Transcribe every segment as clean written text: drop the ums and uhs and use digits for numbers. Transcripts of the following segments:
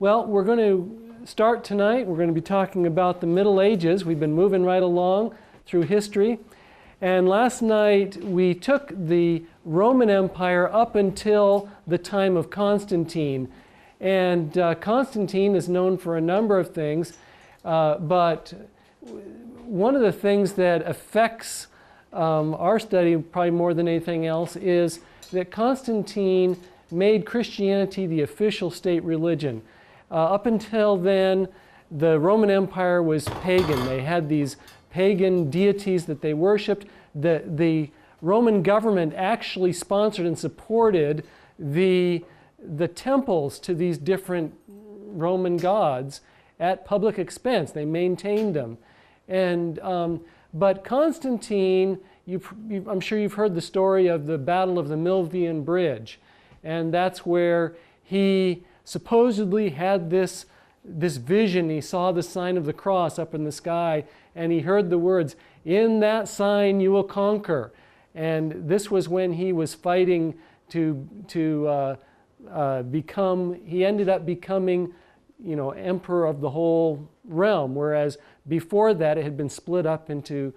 Well, we're going to start tonight. We're going to be talking about the Middle Ages. We've been moving right along through history. And last night we took the Roman Empire up until the time of Constantine. And Constantine is known for a number of things, but one of the things that affects our study probably more than anything else is that Constantine made Christianity the official state religion. Up until then, the Roman Empire was pagan. They had these pagan deities that they worshipped. The Roman government actually sponsored and supported the temples to these different Roman gods at public expense. They maintained them. And, but Constantine, I'm sure you've heard the story of the Battle of the Milvian Bridge. And that's where he supposedly had this vision. He saw the sign of the cross up in the sky, and he heard the words, "In that sign you will conquer." And this was when he was fighting to become, he ended up becoming, emperor of the whole realm, whereas before that it had been split up into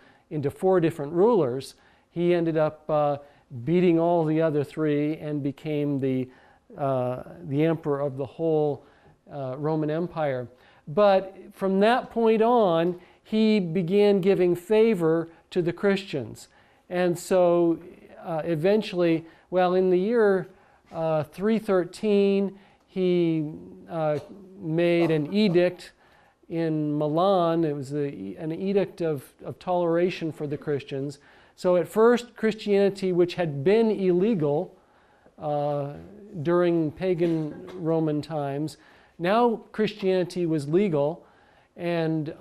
4 different rulers. He ended up beating all the other 3 and became the emperor of the whole Roman Empire. But from that point on, he began giving favor to the Christians. And so eventually, well, in the year 313, he made an edict in Milan. It was an edict of toleration for the Christians. So at first, Christianity, which had been illegal during pagan Roman times, now Christianity was legal, and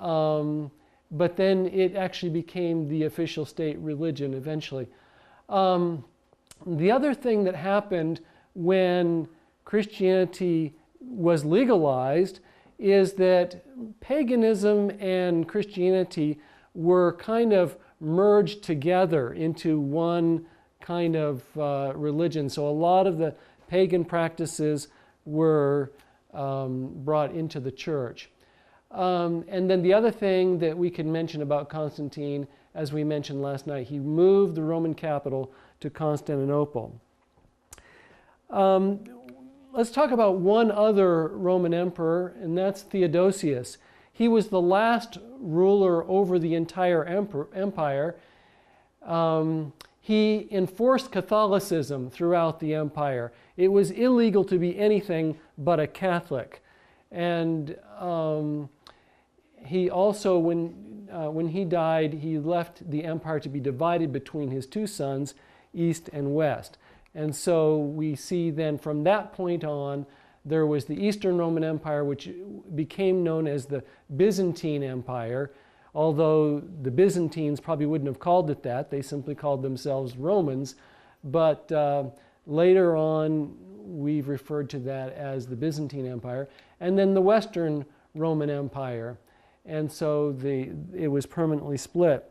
but then it actually became the official state religion eventually. The other thing that happened when Christianity was legalized is that paganism and Christianity were kind of merged together into one kind of religion. So a lot of the pagan practices were brought into the church. And then the other thing that we can mention about Constantine, as we mentioned last night, he moved the Roman capital to Constantinople. Let's talk about one other Roman emperor, and that's Theodosius. He was the last ruler over the entire empire. He enforced Catholicism throughout the empire. It was illegal to be anything but a Catholic. And he also, when he died, he left the empire to be divided between his 2 sons, East and West. And so we see then from that point on, there was the Eastern Roman Empire, which became known as the Byzantine Empire, although the Byzantines probably wouldn't have called it that. They simply called themselves Romans. But later on, we've referred to that as the Byzantine Empire. And then the Western Roman Empire. And so it was permanently split.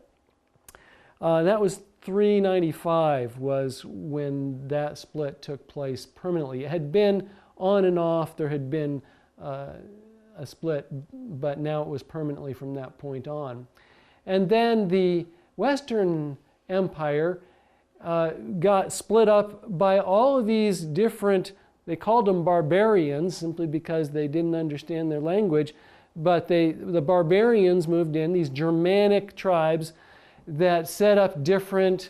That was 395 was when that split took place permanently. It had been on and off. There had been a split, but now it was permanently from that point on. And then the Western Empire got split up by all of these different, they called them barbarians simply because they didn't understand their language, but the barbarians moved in, these Germanic tribes that set up different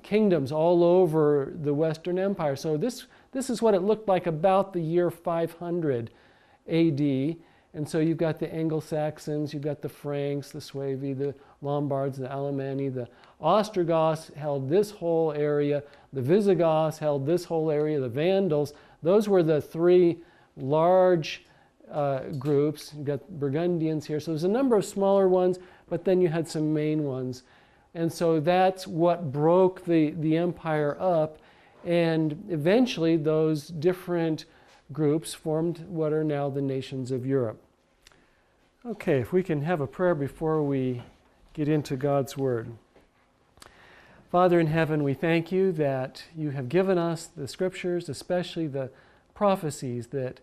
kingdoms all over the Western Empire. So this is what it looked like about the year 500 AD. And so you've got the Anglo-Saxons, you've got the Franks, the Suevi, the Lombards, the Alemanni, the Ostrogoths held this whole area, the Visigoths held this whole area, the Vandals. Those were the 3 large groups. You've got Burgundians here. So there's a number of smaller ones, but then you had some main ones. And so that's what broke the empire up. And eventually those different groups formed what are now the nations of Europe. Okay, if we can have a prayer before we get into God's Word. Father in heaven, we thank you that you have given us the Scriptures, especially the prophecies that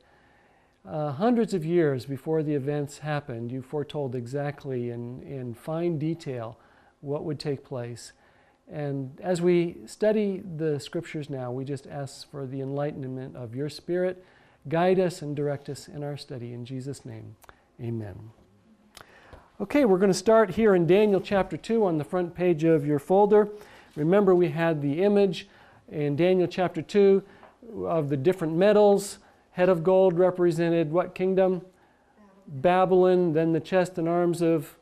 hundreds of years before the events happened, you foretold exactly in fine detail what would take place. And as we study the scriptures now, we just ask for the enlightenment of your Spirit. Guide us and direct us in our study. In Jesus' name, amen. Okay, we're going to start here in Daniel chapter 2 on the front page of your folder. Remember, we had the image in Daniel chapter 2 of the different metals. Head of gold represented what kingdom? Babylon. Then the chest and arms of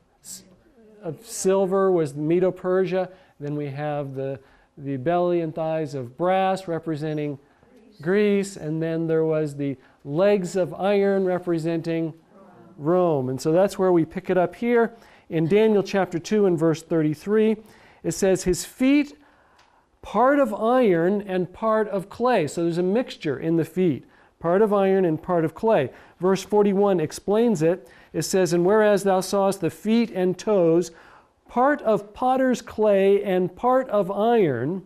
silver was Medo-Persia. Then we have the belly and thighs of brass representing Greece. And then there was the legs of iron representing Rome. And so that's where we pick it up here. In Daniel chapter 2 and verse 33, it says, his feet part of iron and part of clay. So there's a mixture in the feet. Part of iron and part of clay. Verse 41 explains it. It says, and whereas thou sawest the feet and toes, part of potter's clay and part of iron,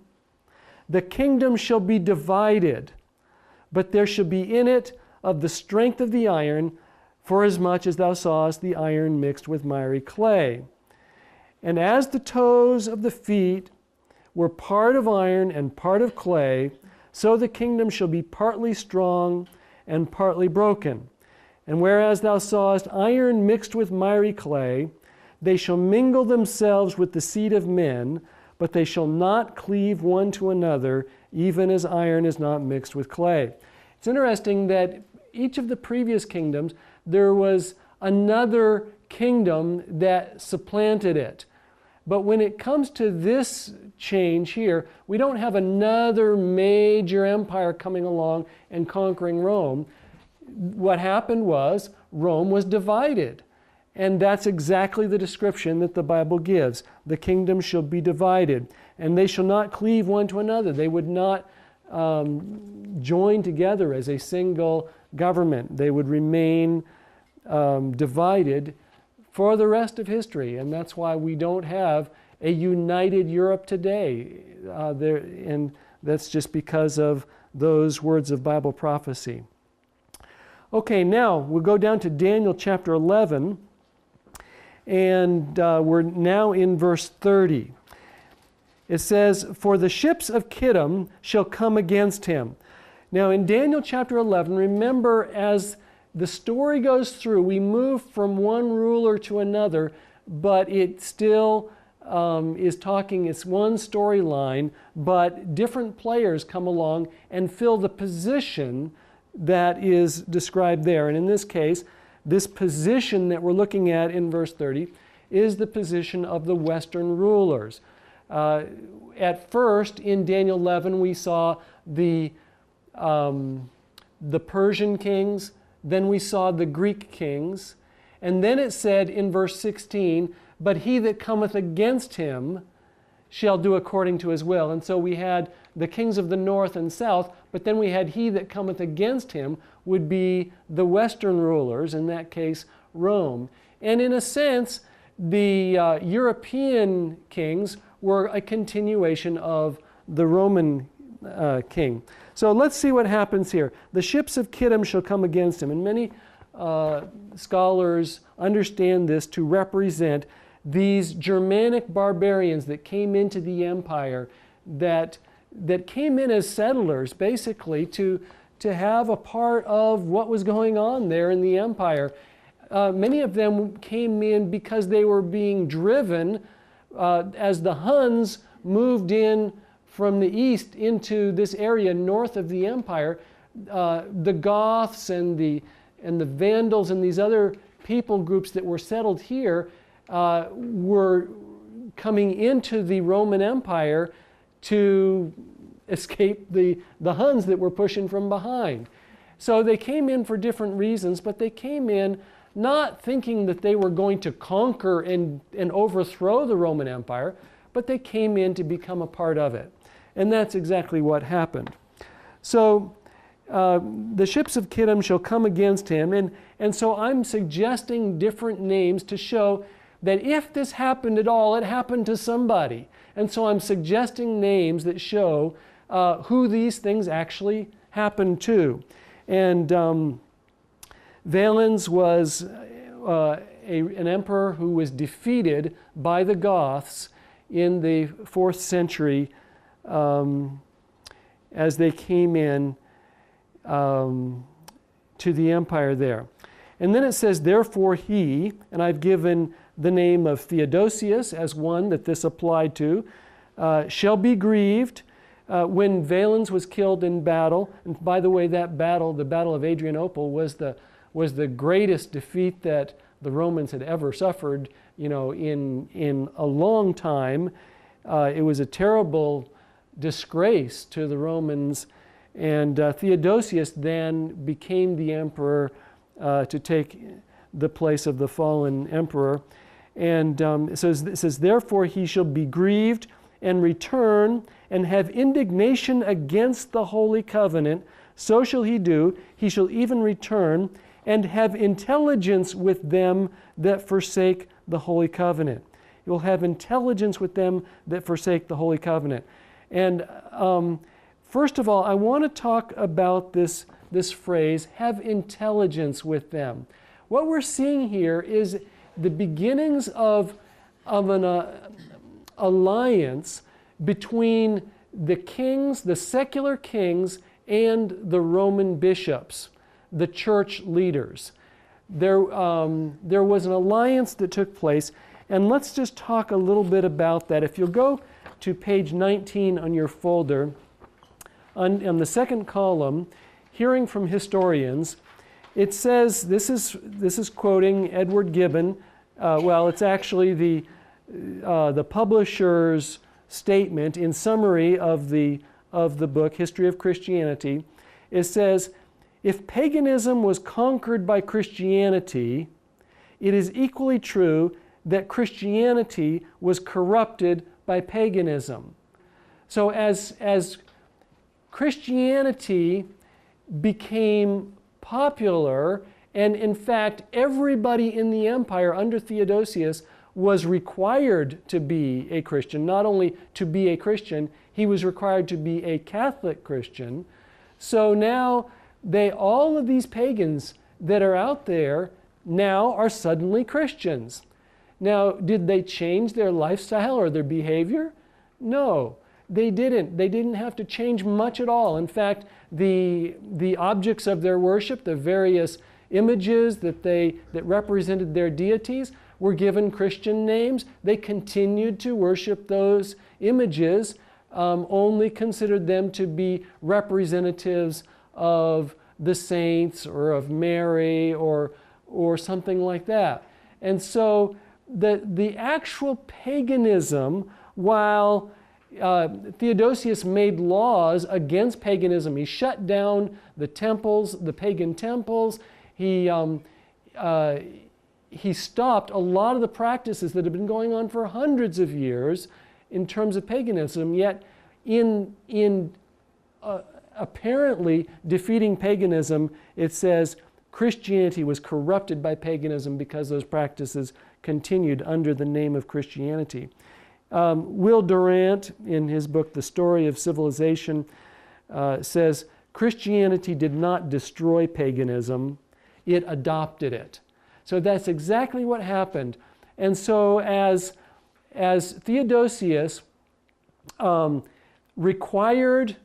the kingdom shall be divided, but there shall be in it of the strength of the iron, forasmuch as thou sawest the iron mixed with miry clay. And as the toes of the feet were part of iron and part of clay, so the kingdom shall be partly strong and partly broken. And whereas thou sawest iron mixed with miry clay, they shall mingle themselves with the seed of men, but they shall not cleave one to another, even as iron is not mixed with clay. It's interesting that each of the previous kingdoms, there was another kingdom that supplanted it. But when it comes to this change here, we don't have another major empire coming along and conquering Rome. What happened was Rome was divided. And that's exactly the description that the Bible gives. The kingdom shall be divided, and they shall not cleave one to another. They would not join together as a single government. They would remain divided for the rest of history, and that's why we don't have a united Europe today. And that's just because of those words of Bible prophecy. Okay, now we'll go down to Daniel chapter 11, and we're now in verse 30. It says, for the ships of Kittim shall come against him. Now in Daniel chapter 11, remember, as the story goes through, we move from one ruler to another, but it still is talking, it's one storyline, but different players come along and fill the position that is described there. And in this case, this position that we're looking at in verse 30 is the position of the Western rulers. At first, in Daniel 11, we saw the Persian kings. Then we saw the Greek kings. And then it said in verse 16, but he that cometh against him shall do according to his will. And so we had the kings of the north and south, but then we had he that cometh against him would be the Western rulers, in that case, Rome. And in a sense, the European kings were a continuation of the Roman king. So let's see what happens here. The ships of Kittim shall come against him. And many scholars understand this to represent these Germanic barbarians that came into the empire, that came in as settlers, basically, to have a part of what was going on there in the empire. Many of them came in because they were being driven as the Huns moved in from the east into this area north of the empire. The Goths and the Vandals and these other people groups that were settled here were coming into the Roman Empire to escape the Huns that were pushing from behind. So they came in for different reasons, but they came in not thinking that they were going to conquer and overthrow the Roman Empire, but they came in to become a part of it. And that's exactly what happened. So the ships of Kittim shall come against him. And so I'm suggesting different names to show that if this happened at all, it happened to somebody. And so I'm suggesting names that show who these things actually happened to. And Valens was an emperor who was defeated by the Goths in the 4th century as they came in to the empire there. And then it says, therefore he, and I've given the name of Theodosius as one that this applied to, shall be grieved when Valens was killed in battle. And by the way, that battle, the Battle of Adrianople, was the greatest defeat that the Romans had ever suffered, in a long time. It was a terrible disgrace to the Romans, and Theodosius then became the emperor to take the place of the fallen emperor. And it says, therefore he shall be grieved and return and have indignation against the holy covenant. So shall he do. He shall even return and have intelligence with them that forsake the holy covenant. He will have intelligence with them that forsake the holy covenant. And first of all, I want to talk about this phrase, have intelligence with them. What we're seeing here is the beginnings of an alliance between the kings, the secular kings, and the Roman bishops, the church leaders. There was an alliance that took place, and let's just talk a little bit about that. If you'll go to page 19 on your folder, on the second column, hearing from historians, it says, this is quoting Edward Gibbon. Well, it's actually the publisher's statement in summary of the book, History of Christianity. It says, if paganism was conquered by Christianity, it is equally true that Christianity was corrupted by paganism. So as Christianity became popular, and in fact everybody in the empire under Theodosius was required to be a Christian. Not only to be a Christian, he was required to be a Catholic Christian. So now all of these pagans that are out there now are suddenly Christians. Now, did they change their lifestyle or their behavior? No, they didn't. They didn't have to change much at all. In fact, the objects of their worship, the various images that represented their deities, were given Christian names. They continued to worship those images, only considered them to be representatives of the saints or of Mary or something like that. And so the actual paganism, while Theodosius made laws against paganism, he shut down the temples, the pagan temples. He stopped a lot of the practices that had been going on for hundreds of years in terms of paganism, yet in apparently defeating paganism, it says Christianity was corrupted by paganism because those practices continued under the name of Christianity. Will Durant, in his book, The Story of Civilization, says, Christianity did not destroy paganism, it adopted it. So that's exactly what happened. And so as Theodosius required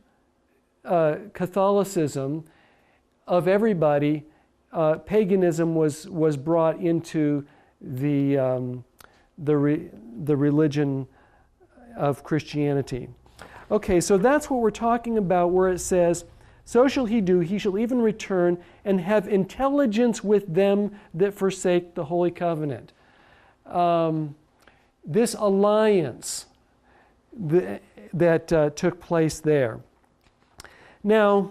Catholicism of everybody, paganism was brought into the religion of Christianity. Okay, so that's what we're talking about, where it says, so shall he do, he shall even return and have intelligence with them that forsake the holy covenant. This alliance that took place there. Now,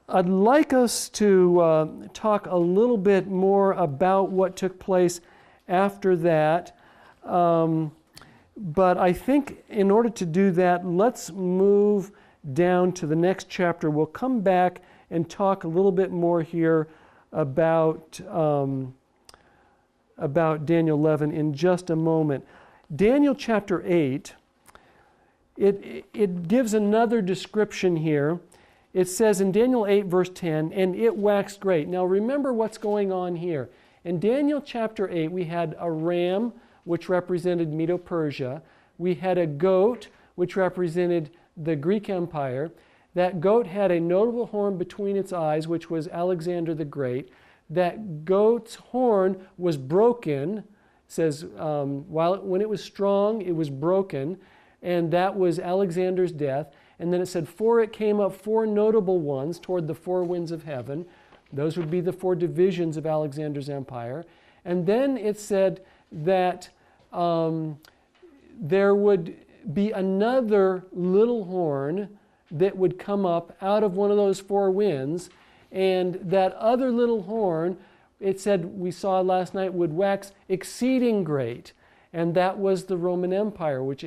I'd like us to talk a little bit more about what took place after that. But I think in order to do that, let's move down to the next chapter. We'll come back and talk a little bit more here about Daniel 11 in just a moment. Daniel chapter 8, it gives another description here. it says in Daniel 8, verse 10, and it waxed great. Now remember what's going on here. In Daniel chapter 8, we had a ram, which represented Medo-Persia. We had a goat, which represented the Greek Empire. That goat had a notable horn between its eyes, which was Alexander the Great. That goat's horn was broken. It says, when it was strong, it was broken, and that was Alexander's death. And then it said, for it came up 4 notable ones toward the 4 winds of heaven. Those would be the 4 divisions of Alexander's empire. And then it said that there would be another little horn that would come up out of one of those 4 winds. And that other little horn, it said, we saw last night, would wax exceeding great. And that was the Roman Empire, which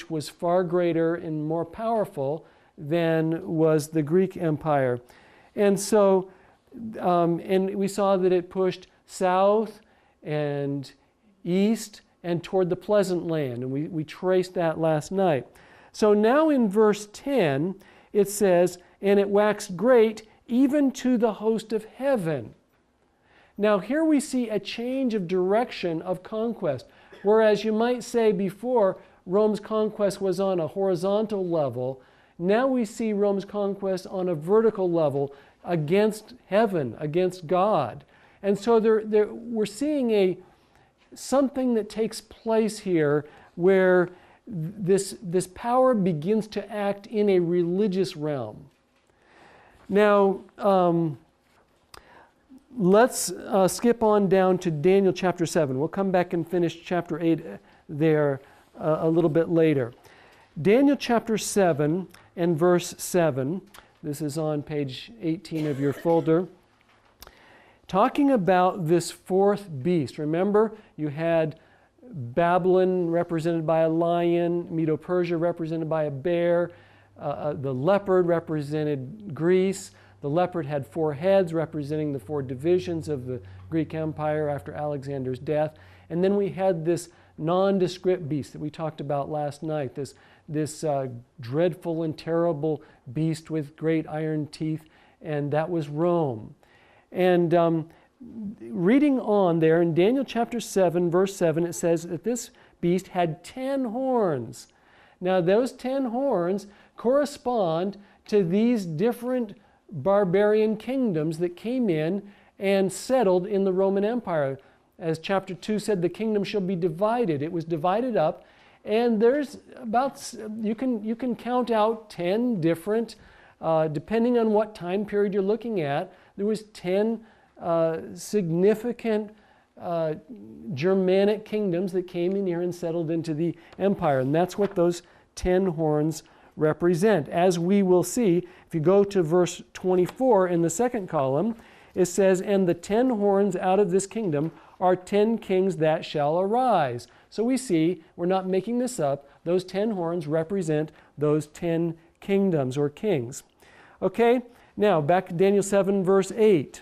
was far greater and more powerful than was the Greek Empire. And so, and we saw that it pushed south and east and toward the pleasant land. And we traced that last night. So now in verse 10, it says, and it waxed great even to the host of heaven. Now here we see a change of direction of conquest. Whereas you might say before, Rome's conquest was on a horizontal level, now we see Rome's conquest on a vertical level against heaven, against God. And so we're seeing something that takes place here where this power begins to act in a religious realm. Now, let's skip on down to Daniel chapter 7. We'll come back and finish chapter 8 there a little bit later. Daniel chapter 7 and verse 7. This is on page 18 of your folder. Talking about this 4th beast. Remember, you had Babylon represented by a lion, Medo-Persia represented by a bear, the leopard represented Greece. The leopard had 4 heads representing the 4 divisions of the Greek Empire after Alexander's death. And then we had this nondescript beast that we talked about last night, this dreadful and terrible beast with great iron teeth, and that was Rome. And reading on there in Daniel chapter 7, verse 7, it says that this beast had 10 horns. Now those 10 horns correspond to these different barbarian kingdoms that came in and settled in the Roman Empire. As chapter 2 said, the kingdom shall be divided. It was divided up, and there's about, you can count out 10 different, depending on what time period you're looking at, there was 10 significant Germanic kingdoms that came in here and settled into the empire. And that's what those 10 horns represent. As we will see, if you go to verse 24 in the second column, it says, and the 10 horns out of this kingdom are 10 kings that shall arise. So we see, we're not making this up, those 10 horns represent those 10 kingdoms or kings. Okay, now back to Daniel 7 verse 8.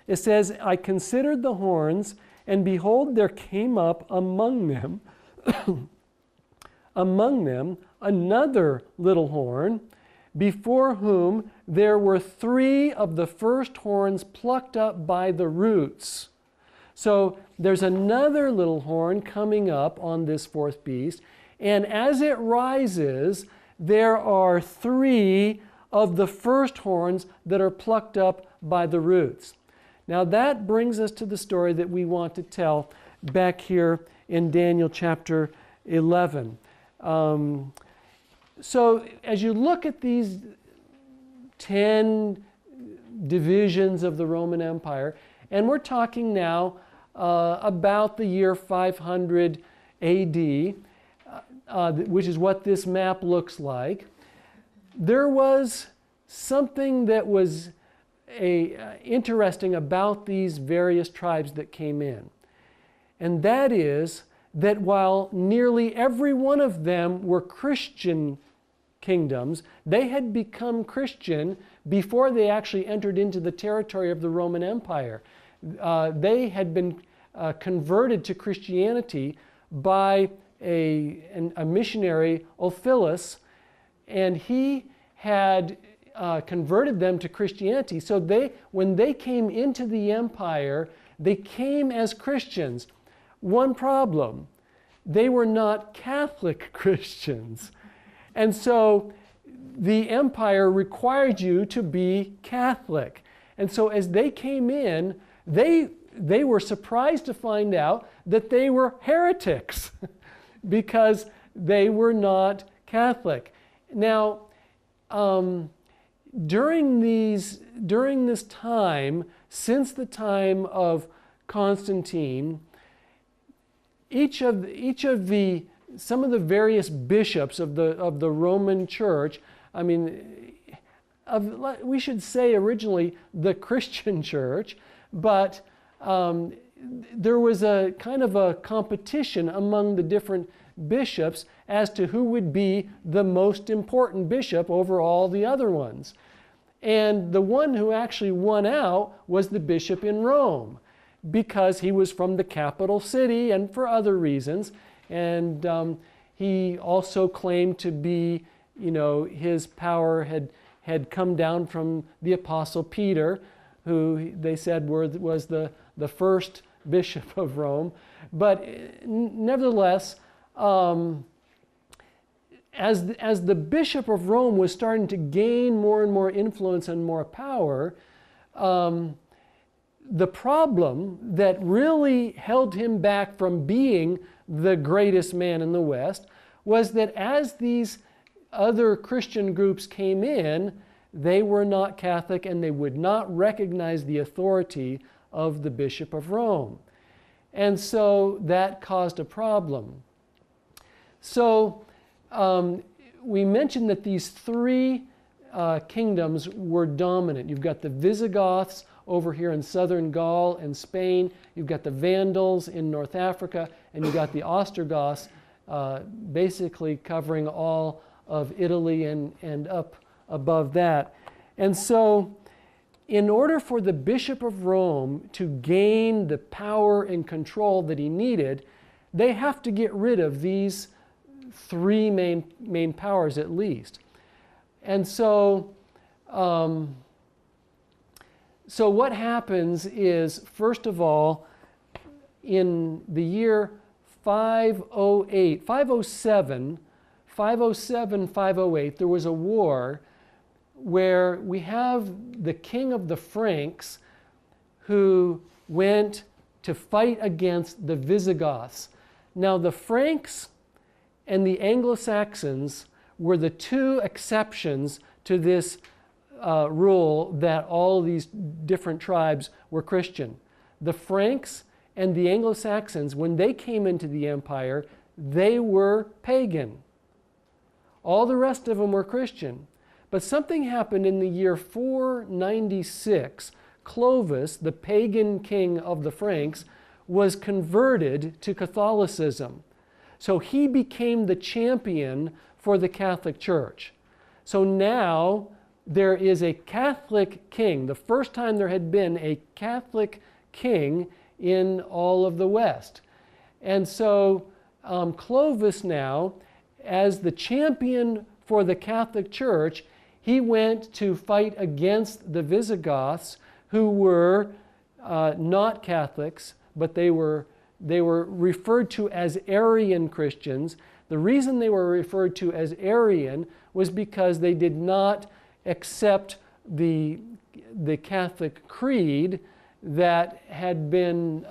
It says, I considered the horns, and behold, there came up among them, another little horn, before whom there were 3 of the first horns plucked up by the roots. So there's another little horn coming up on this 4th beast, and as it rises, there are 3 of the first horns that are plucked up by the roots. Now that brings us to the story that we want to tell back here in Daniel chapter 11. So as you look at these 10 divisions of the Roman Empire, and we're talking now about the year 500 AD, which is what this map looks like, there was something that was interesting about these various tribes that came in. And that is that while nearly every one of them were Christian kingdoms, they had become Christian before they actually entered into the territory of the Roman Empire. They had been converted to Christianity by a missionary, Ulfilas, and he had converted them to Christianity. So when they came into the empire, they came as Christians. One problem, they were not Catholic Christians. And so the empire required you to be Catholic. And so as they came in, they were surprised to find out that they were heretics because they were not Catholic. Now, during this time, since the time of Constantine, some of the various bishops of the Roman Church, I mean, we should say originally the Christian Church, but there was a kind of a competition among the different bishops as to who would be the most important bishop over all the other ones. And the one who actually won out was the bishop in Rome, because he was from the capital city and for other reasons. And he also claimed to be, his power had come down from the Apostle Peter, who they said was the first bishop of Rome. But nevertheless, as the bishop of Rome was starting to gain more and more influence and more power, the problem that really held him back from being the greatest man in the West was that as these other Christian groups came in, they were not Catholic and they would not recognize the authority of the Bishop of Rome. And so that caused a problem. So we mentioned that these three kingdoms were dominant. You've got the Visigoths over here in southern Gaul and Spain. You've got the Vandals in North Africa, and you've got the Ostrogoths basically covering all of Italy and up above that. And so in order for the Bishop of Rome to gain the power and control that he needed, they have to get rid of these three main powers at least. And so so what happens is, first of all, in the year 507, 508, there was a war where we have the king of the Franks who went to fight against the Visigoths. Now the Franks and the Anglo-Saxons were the two exceptions to this rule that all these different tribes were Christian. The Franks and the Anglo-Saxons, when they came into the empire, they were pagan. All the rest of them were Christian. But something happened in the year 496. Clovis, the pagan king of the Franks, was converted to Catholicism. So he became the champion for the Catholic Church. So now there is a Catholic king, the first time there had been a Catholic king in all of the West. And so Clovis now, as the champion for the Catholic Church, he went to fight against the Visigoths, who were not Catholics, but they were referred to as Arian Christians. The reason they were referred to as Arian was because they did not accept the Catholic creed that had been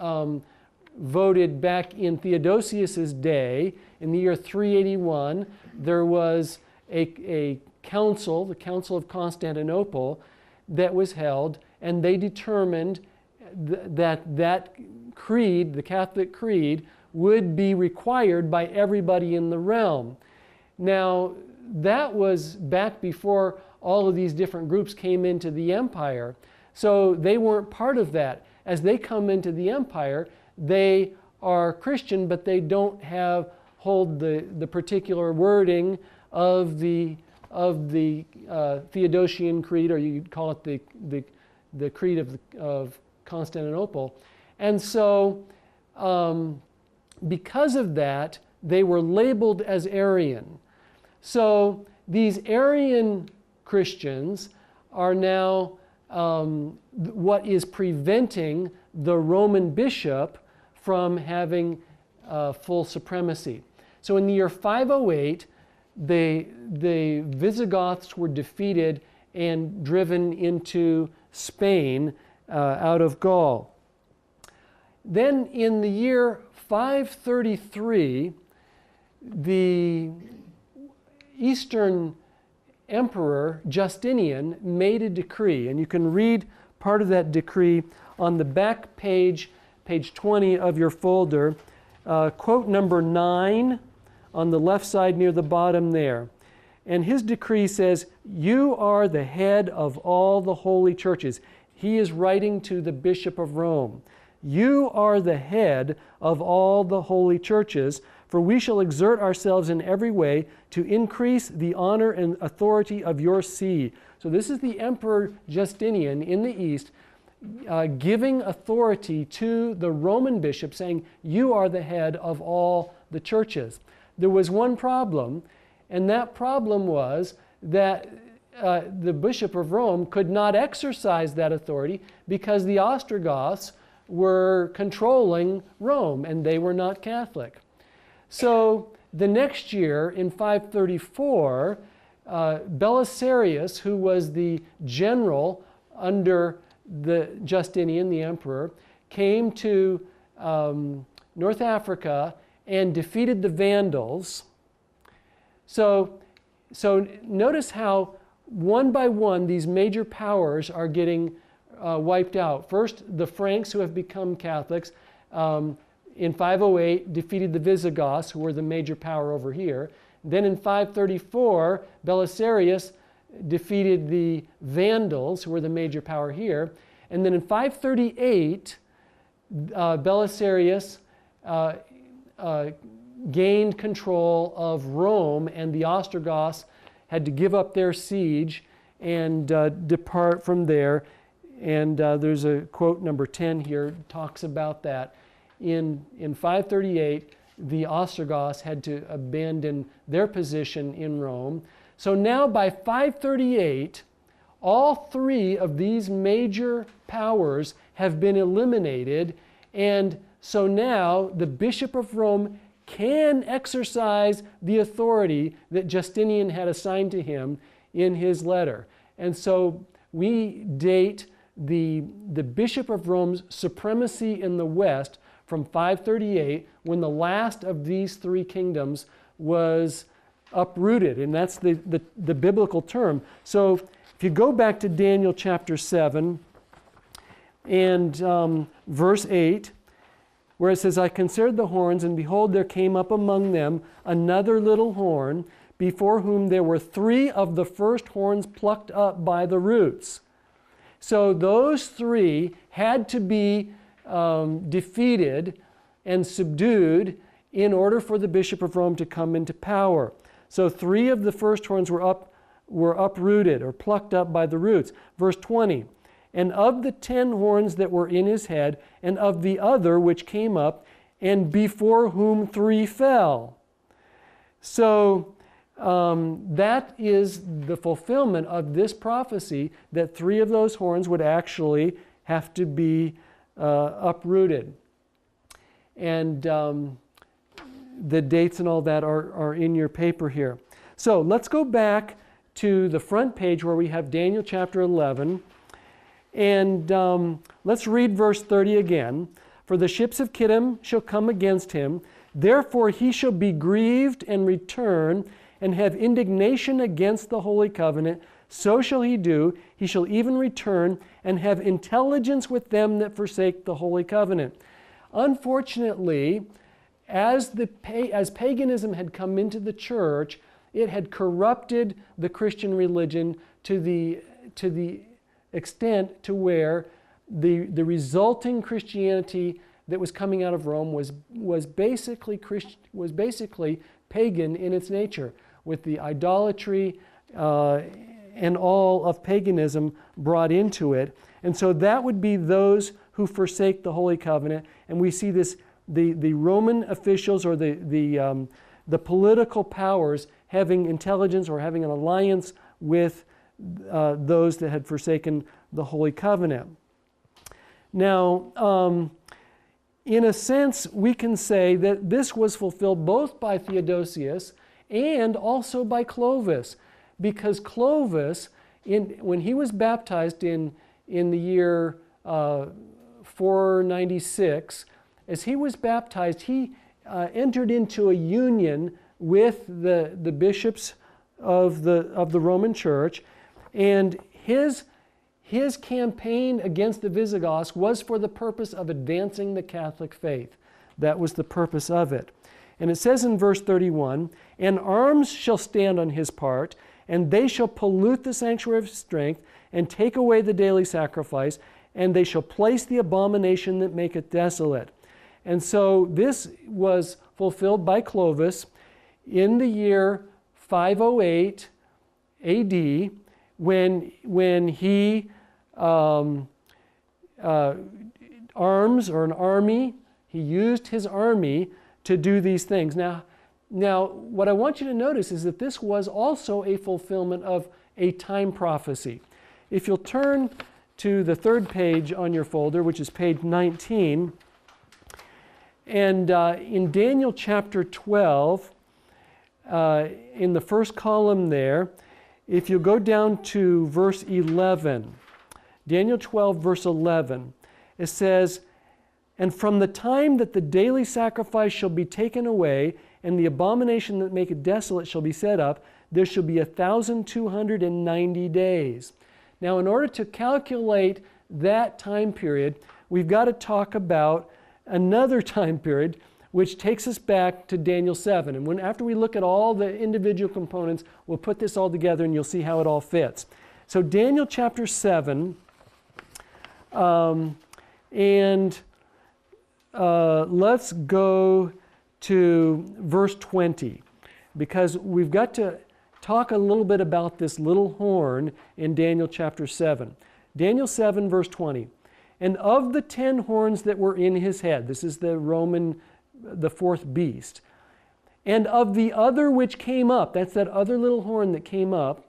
voted back in Theodosius's day. In the year 381, there was a council, the Council of Constantinople, that was held, and they determined that creed, the Catholic creed, would be required by everybody in the realm. Now, that was back before all of these different groups came into the empire. So they weren't part of that. As they come into the empire, they are Christian, but they don't hold the particular wording of the Theodosian creed, or you'd call it the creed of Constantinople. And so because of that, they were labeled as Arian. So these Arian Christians are now what is preventing the Roman bishop from having full supremacy. So in the year 508, the Visigoths were defeated and driven into Spain out of Gaul. Then in the year 533, the Eastern Emperor Justinian made a decree, and you can read part of that decree on the back page, page 20 of your folder, quote number 9 on the left side near the bottom there. And his decree says, "You are the head of all the holy churches." He is writing to the Bishop of Rome. "You are the head of all the holy churches, for we shall exert ourselves in every way to increase the honor and authority of your see." So this is the Emperor Justinian in the East giving authority to the Roman bishop, saying, "You are the head of all the churches." There was one problem, and that problem was that the Bishop of Rome could not exercise that authority because the Ostrogoths were controlling Rome, and they were not Catholic. So the next year, in 534, Belisarius, who was the general under the Justinian, the emperor, came to North Africa and defeated the Vandals. So notice how one by one these major powers are getting wiped out. First, the Franks, who have become Catholics, in 508 defeated the Visigoths, who were the major power over here. Then in 534, Belisarius defeated the Vandals, who were the major power here. And then in 538, Belisarius gained control of Rome, and the Ostrogoths had to give up their siege and depart from there. And there's a quote number 10 here, talks about that. In 538, the Ostrogoths had to abandon their position in Rome. So now by 538, all three of these major powers have been eliminated, and so now the Bishop of Rome can exercise the authority that Justinian had assigned to him in his letter. And so we date the Bishop of Rome's supremacy in the West from 538, when the last of these three kingdoms was uprooted, and that's the biblical term. So if you go back to Daniel chapter 7 and verse 8, where it says, "I considered the horns, and behold, there came up among them another little horn, before whom there were three of the first horns plucked up by the roots." So those three had to be defeated and subdued in order for the Bishop of Rome to come into power. So three of the first horns were uprooted or plucked up by the roots. Verse 20, "And of the 10 horns that were in his head, and of the other which came up, and before whom 3 fell." So that is the fulfillment of this prophecy, that 3 of those horns would actually have to be uprooted. And the dates and all that are in your paper here. So let's go back to the front page where we have Daniel chapter 11. And let's read verse 30 again. "For the ships of Kittim shall come against him, therefore he shall be grieved and return, and have indignation against the holy covenant. So shall he do. He shall even return and have intelligence with them that forsake the holy covenant." Unfortunately, as paganism had come into the church, it had corrupted the Christian religion to the extent to where the resulting Christianity that was coming out of Rome was basically pagan in its nature, with the idolatry and all of paganism brought into it. And so that would be those who forsake the Holy Covenant. And we see this, the Roman officials or the political powers having intelligence or having an alliance with those that had forsaken the Holy Covenant. Now, in a sense, we can say that this was fulfilled both by Theodosius and also by Clovis, because Clovis, when he was baptized in the year 496, as he was baptized, he entered into a union with the bishops of the Roman Church, and his campaign against the Visigoths was for the purpose of advancing the Catholic faith. That was the purpose of it. And it says in verse 31, "And arms shall stand on his part, and they shall pollute the sanctuary of strength, and take away the daily sacrifice, and they shall place the abomination that maketh desolate." And so this was fulfilled by Clovis in the year 508 AD, when he arms, or an army, he used his army to do these things. Now, what I want you to notice is that this was also a fulfillment of a time prophecy. If you'll turn to the third page on your folder, which is page 19, and in Daniel chapter 12, in the first column there, if you go down to verse 11, Daniel 12, verse 11, it says, "And from the time that the daily sacrifice shall be taken away, and the abomination that maketh desolate shall be set up, there shall be 1,290 days." Now, in order to calculate that time period, we've got to talk about another time period, which takes us back to Daniel 7. And after we look at all the individual components, we'll put this all together and you'll see how it all fits. So Daniel chapter 7, let's go to verse 20, because we've got to talk a little bit about this little horn in Daniel chapter 7. Daniel 7, verse 20. "And of the 10 horns that were in his head," this is the fourth beast, "and of the other which came up," that's that other little horn that came up,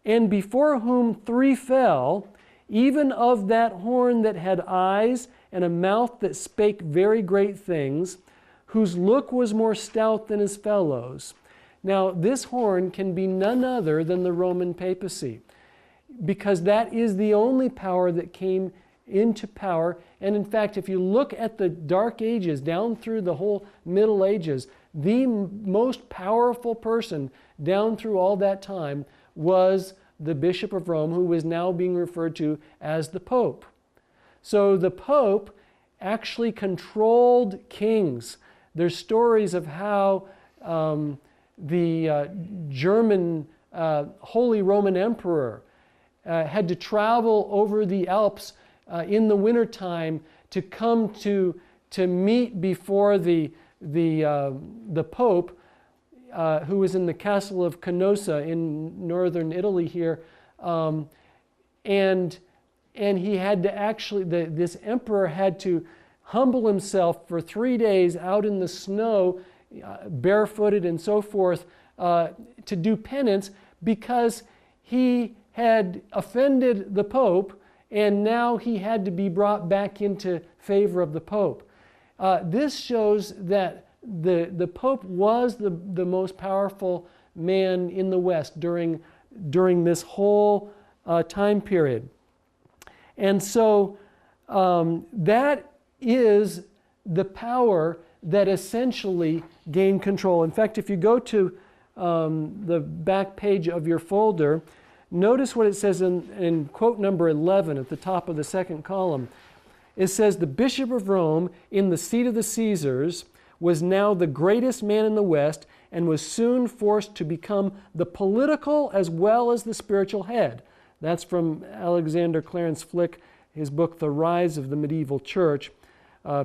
"and before whom 3 fell, even of that horn that had eyes and a mouth that spake very great things, whose look was more stout than his fellows." Now, this horn can be none other than the Roman papacy, because that is the only power that came into power. And in fact, if you look at the Dark Ages down through the whole Middle Ages, the most powerful person down through all that time was the Bishop of Rome, who was now being referred to as the Pope. So the Pope actually controlled kings. There's stories of how the German Holy Roman Emperor had to travel over the Alps in the wintertime to come to meet before the Pope, who was in the castle of Canossa in northern Italy here, and he had to actually, this emperor had to humble himself for 3 days out in the snow, barefooted and so forth, to do penance, because he had offended the Pope, and now he had to be brought back into favor of the Pope. This shows that the Pope was the most powerful man in the West during this whole time period. And so that is the power that essentially gained control. In fact, if you go to the back page of your folder, notice what it says in quote number 11 at the top of the second column. It says, "The Bishop of Rome, in the seat of the Caesars, was now the greatest man in the West, and was soon forced to become the political as well as the spiritual head." That's from Alexander Clarence Flick, his book, The Rise of the Medieval Church,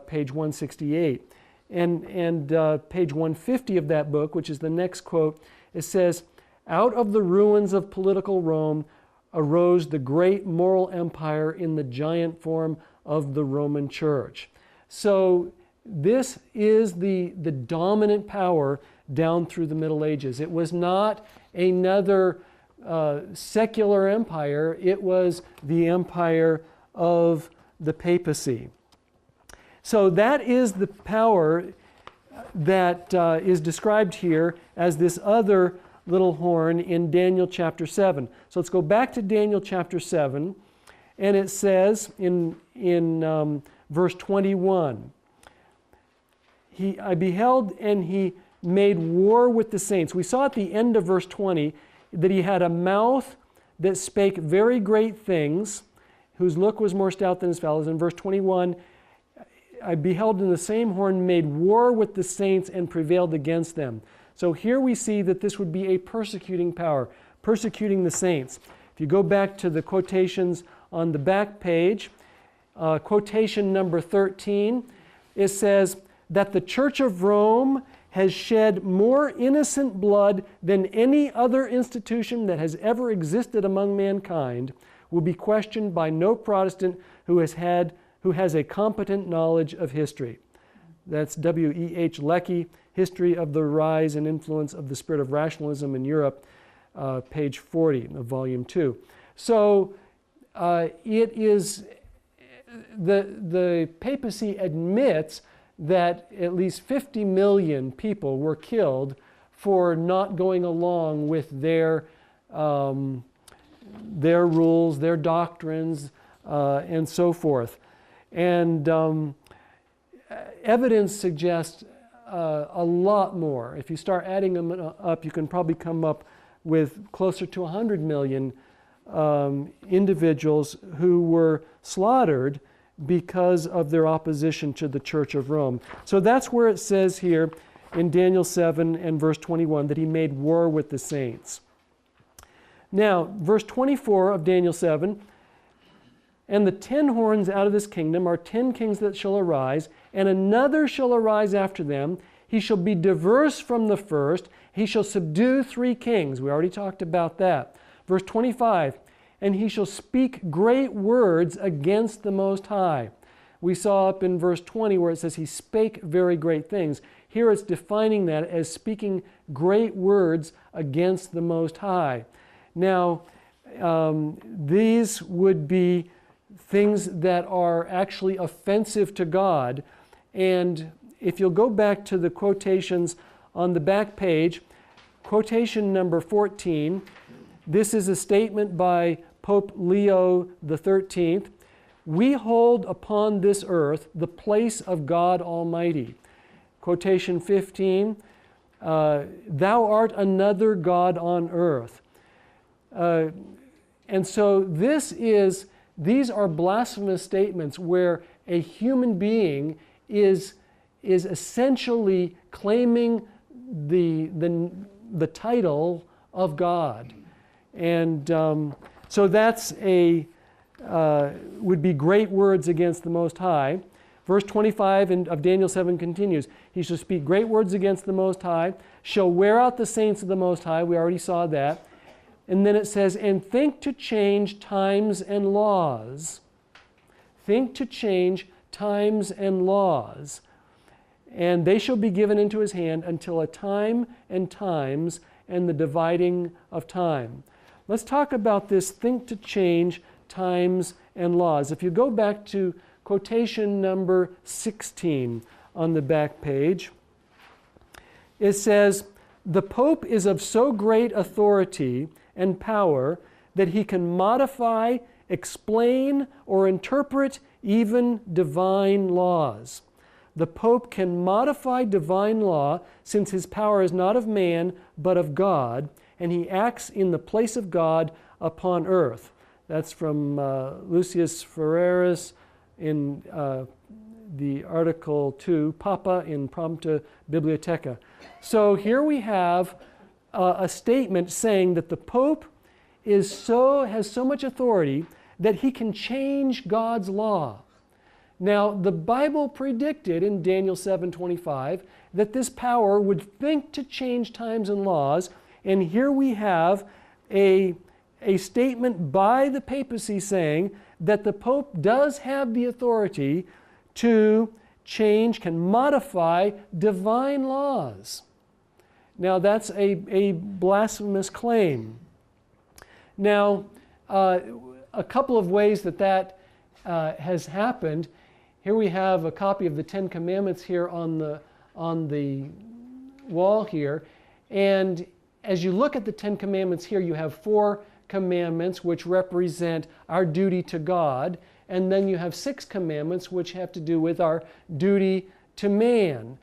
page 168. And page 150 of that book, which is the next quote, it says, "Out of the ruins of political Rome arose the great moral empire in the giant form of the Roman Church." So this is the dominant power down through the Middle Ages. It was not another secular empire. It was the empire of the papacy. So that is the power that is described here as this other little horn in Daniel chapter 7. So let's go back to Daniel chapter 7, and it says in verse 21, I beheld and he made war with the saints. We saw at the end of verse 20 that he had a mouth that spake very great things, whose look was more stout than his fellows. In verse 21, I beheld in the same horn made war with the saints and prevailed against them. So here we see that this would be a persecuting power, persecuting the saints. If you go back to the quotations on the back page, quotation number 13, it says that the Church of Rome has shed more innocent blood than any other institution that has ever existed among mankind, will be questioned by no Protestant who has a competent knowledge of history. That's W.E.H. Lecky, History of the Rise and Influence of the Spirit of Rationalism in Europe, page 40 of volume 2. So it is, the papacy admits that at least 50 million people were killed for not going along with their rules, their doctrines, and so forth. And evidence suggests a lot more. If you start adding them up, you can probably come up with closer to 100 million individuals who were slaughtered because of their opposition to the Church of Rome. So that's where it says here in Daniel 7 and verse 21 that he made war with the saints. Now, verse 24 of Daniel 7, and the 10 horns out of this kingdom are 10 kings that shall arise, and another shall arise after them. He shall be diverse from the first. He shall subdue 3 kings. We already talked about that. Verse 25, and he shall speak great words against the Most High. We saw up in verse 20 where it says he spake very great things. Here it's defining that as speaking great words against the Most High. Now, these would be things that are actually offensive to God. And if you'll go back to the quotations on the back page, quotation number 14, this is a statement by Pope Leo XIII. We hold upon this earth the place of God Almighty. Quotation 15, thou art another God on earth. And so these are blasphemous statements where a human being is essentially claiming the title of God. And so that's would be great words against the Most High. Verse 25 of Daniel 7 continues, he shall speak great words against the Most High, shall wear out the saints of the Most High. We already saw that. And then it says, and think to change times and laws. Think to change times and laws. And they shall be given into his hand until a time and times and the dividing of time. Let's talk about this think to change times and laws. If you go back to quotation number 16 on the back page, it says, the Pope is of so great authority and power that he can modify, explain, or interpret even divine laws. The Pope can modify divine law since his power is not of man but of God, and he acts in the place of God upon earth. That's from Lucius Ferreris in the article 2, Papa in Prompta Bibliotheca. So here we have a statement saying that the Pope has so much authority that he can change God's law. Now, the Bible predicted in Daniel 7:25 that this power would think to change times and laws, and here we have a statement by the papacy saying that the Pope does have the authority to change, can modify divine laws. Now, that's a blasphemous claim. Now, a couple of ways that has happened. Here we have a copy of the Ten Commandments here on the wall here. And as you look at the Ten Commandments here, you have 4 commandments which represent our duty to God. And then you have 6 commandments which have to do with our duty to man.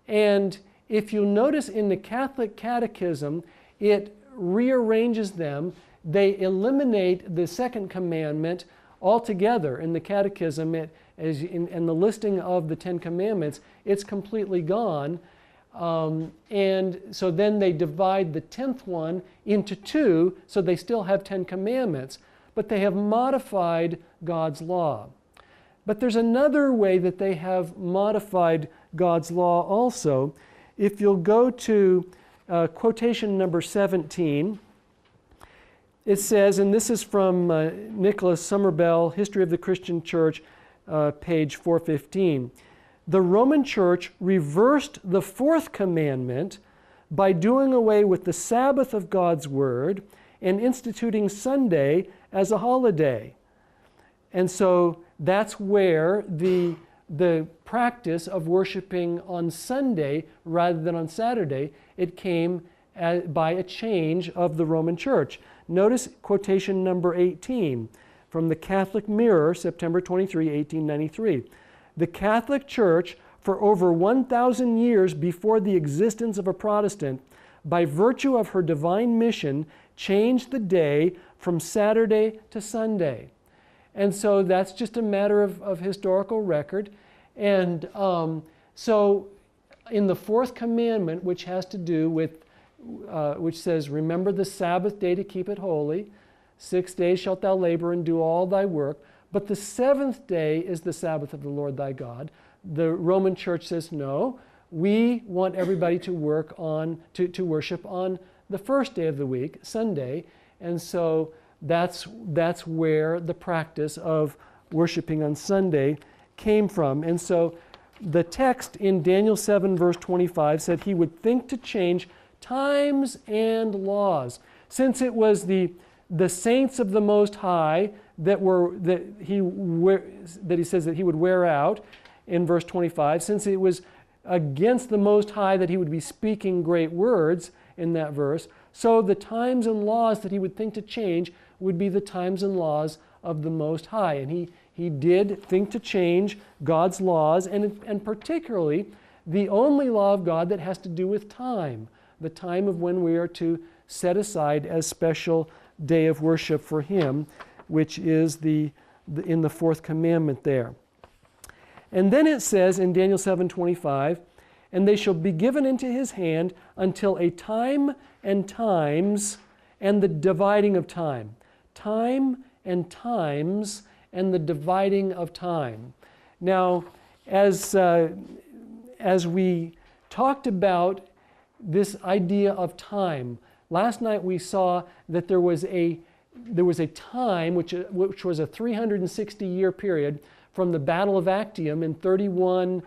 And if you'll notice in the Catholic Catechism, it rearranges them. They eliminate the 2nd commandment altogether. In the Catechism, in the listing of the 10 commandments, it's completely gone. And so then they divide the 10th one into 2, so they still have 10 commandments, but they have modified God's law. But there's another way that they have modified God's law also. If you'll go to quotation number 17, it says, and this is from Nicholas Somervell, History of the Christian Church, page 415. The Roman Church reversed the 4th commandment by doing away with the Sabbath of God's Word and instituting Sunday as a holiday. And so that's where the practice of worshiping on Sunday rather than on Saturday, it came by a change of the Roman Church. Notice quotation number 18 from the Catholic Mirror, September 23, 1893. The Catholic Church, for over 1,000 years before the existence of a Protestant, by virtue of her divine mission, changed the day from Saturday to Sunday. And so that's just a matter of historical record. And so in the 4th commandment, which has to do with which says, remember the Sabbath day to keep it holy. 6 days shalt thou labor and do all thy work. But the 7th day is the Sabbath of the Lord thy God. The Roman Church says, no, we want everybody to work on, to worship on the 1st day of the week, Sunday. And so that's where the practice of worshiping on Sunday came from. And so the text in Daniel 7 verse 25 said he would think to change times and laws. Since it was the saints of the Most High that he says that he would wear out in verse 25, since it was against the Most High that he would be speaking great words in that verse, so the times and laws that he would think to change would be the times and laws of the Most High. And he did think to change God's laws, and particularly the only law of God that has to do with time, the time of when we are to set aside as special day of worship for him, which is in the 4th commandment there. And then it says in Daniel 7:25, and they shall be given into his hand until a time and times and the dividing of time. Time and times and the dividing of time. Now, as we talked about this idea of time, last night we saw that there was a time which was a 360-year period from the Battle of Actium in 31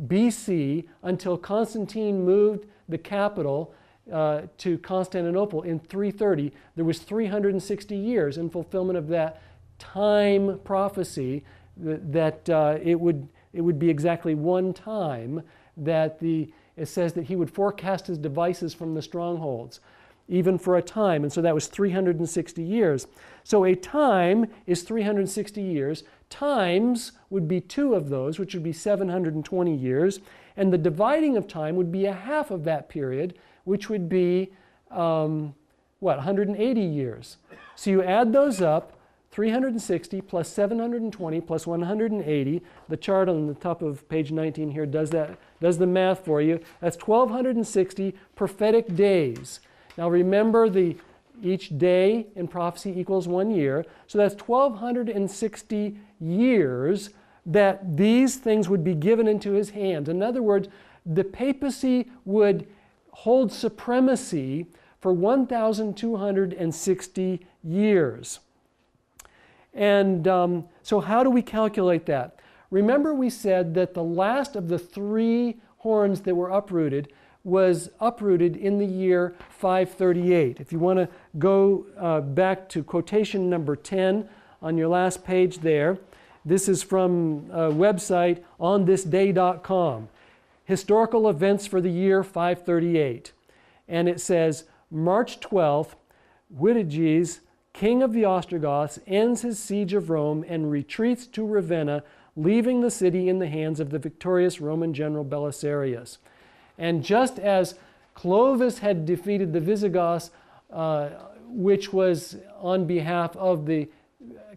BC until Constantine moved the capital to Constantinople in 330. There was 360 years in fulfillment of that time prophecy that it would be exactly one time that it says that he would forecast his devices from the strongholds, even for a time. And so that was 360 years. So a time is 360 years. Times would be 2 of those, which would be 720 years. And the dividing of time would be a half of that period, which would be, 180 years. So you add those up, 360 plus 720 plus 180. The chart on the top of page 19 here does the math for you. That's 1,260 prophetic days. Now remember, each day in prophecy equals 1 year. So that's 1,260 years that these things would be given into his hands. In other words, the papacy would hold supremacy for 1,260 years. And so how do we calculate that? Remember we said that the last of the 3 horns that were uprooted was uprooted in the year 538. If you want to go back to quotation number 10 on your last page there, this is from a website onthisday.com. Historical events for the year 538. And it says, March 12th, Witiges, king of the Ostrogoths, ends his siege of Rome and retreats to Ravenna, leaving the city in the hands of the victorious Roman general Belisarius. And just as Clovis had defeated the Visigoths, which was on behalf of the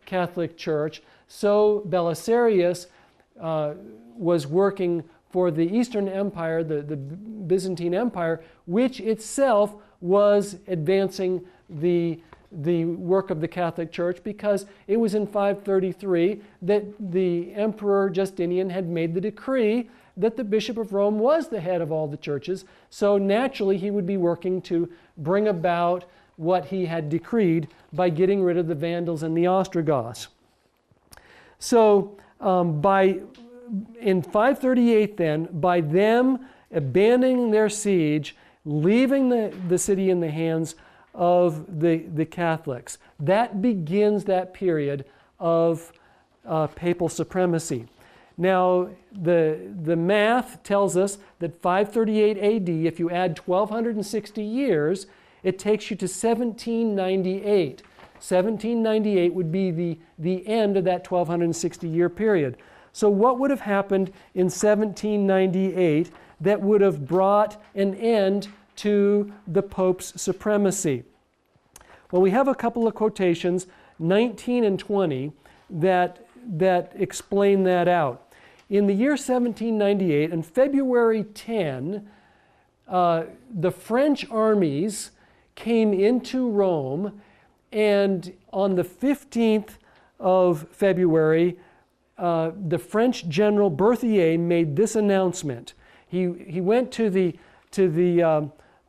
Catholic Church, so Belisarius was working for the Eastern Empire, the Byzantine Empire, which itself was advancing the work of the Catholic Church, because it was in 533 that the Emperor Justinian had made the decree that the Bishop of Rome was the head of all the churches. So naturally he would be working to bring about what he had decreed by getting rid of the Vandals and the Ostrogoths. So in 538 then, by them abandoning their siege, leaving the city in the hands of the Catholics, that begins that period of papal supremacy. Now, the math tells us that 538 AD, if you add 1,260 years, it takes you to 1798. 1798 would be the end of that 1,260 year period. So what would have happened in 1798 that would have brought an end to the Pope's supremacy? Well, we have a couple of quotations, 19 and 20, that explain that out. In the year 1798, on February 10, the French armies came into Rome, and on the 15th of February, the French general Berthier made this announcement. He went to the